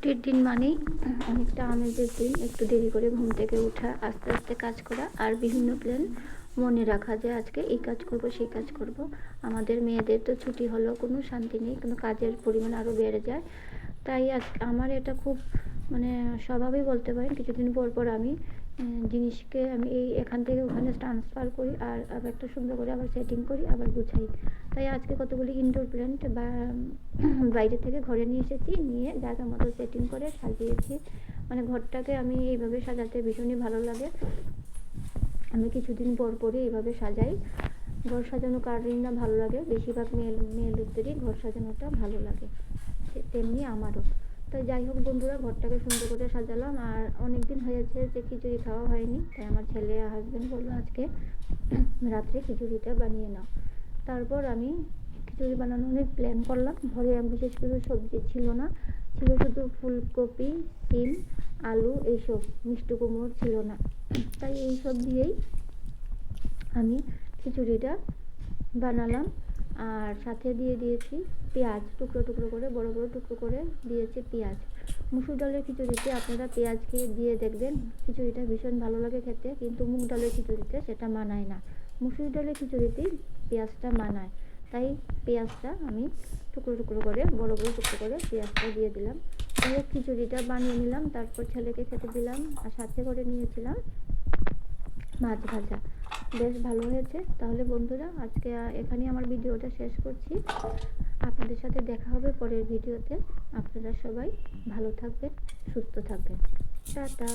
ছুটির দিন মানেই অনেকটা আমেজের দিন। একটু দেরি করে ঘুম থেকে ওঠা, আস্তে আস্তে কাজ করা আর বিভিন্ন প্ল্যান মনে রাখা যে আজকে এই কাজ করব সেই কাজ করব। আমাদের মেয়েদের তো ছুটি হলেও কোনো শান্তি নেই, কিন্তু কাজের পরিমাণ আরও বেড়ে যায়। তাই আজ আমার এটা খুব মানে স্বভাবই বলতে পারেন। কিছুদিন পর পর আমি জিনিসকে আমি এখান থেকে ওখানে ট্রান্সফার করি আর আবার একটা সুন্দর করে আবার সেটিং করি, আবার গুছাই। তাই আজকে কতগুলি ইনডোর প্ল্যান্ট বা বাইরে থেকে ঘরে নিয়ে এসেছি, নিয়ে জায়গা মতো সেটিং করে সাজিয়েছি। মানে ঘরটাকে আমি এইভাবে সাজাতে ভীষণই ভালো লাগে। আমি কিছুদিন পর পরই এইভাবে সাজাই। ঘর সাজানো কারই না ভালো লাগে, বেশিরভাগ মেয়ে লোকদেরই ঘর সাজানোটা ভালো লাগে, তেমনি আমারও। তো যাই হোক বন্ধুরা, ঘরটাকে সুন্দর করে সাজালাম। আর অনেক দিন হয়েছে যে খিচুড়ি খাওয়া হয়নি, তাই আমার ছেলে আর হাজব্যান্ড বললো আজকে রাত্রে খিচুড়িটা বানিয়ে নাও। তারপর আমি খিচুড়ি বানানোর অনেক প্ল্যান করলাম। ঘরে বিশেষ কিছু সবজি ছিল না, ছিল শুধু ফুলকপি, সিম, আলু, এইসব। মিষ্টি কুমড়ো ছিল না, তাই এইসব দিয়েই আমি খিচুড়িটা বানালাম। আর সাথে দিয়ে দিয়েছি পেঁয়াজ, টুকরো টুকরো করে, বড় বড় টুকরো করে দিয়েছি পেঁয়াজ। মুসুর ডালের খিচুড়িতে আপনারা পেঁয়াজ খেয়ে দিয়ে দেখবেন, খিচুড়িটা ভীষণ ভালো লাগে খেতে, কিন্তু মুগ ডালের খিচুড়িতে সেটা মানায় না। মুসুর ডালের খিচুড়িতেই পেঁয়াজটা মানায়। তাই পেঁয়াজটা আমি টুকরো টুকরো করে, বড় বড় টুকরো করে পেঁয়াজটা দিয়ে দিলাম। তাহলে খিচুড়িটা বানিয়ে নিলাম, তারপর ছেলেকে খেতে দিলাম। আর সাথে করে নিয়েছিলাম মাছ ভাজা। বেশ ভালো হয়েছে। তাহলে বন্ধুরা, আজকে এখানেই আমার ভিডিওটা শেষ করছি। আপনাদের সাথে দেখা হবে পরের ভিডিওতে। আপনারা সবাই ভালো থাকবেন, সুস্থ থাকবেন। টাটা।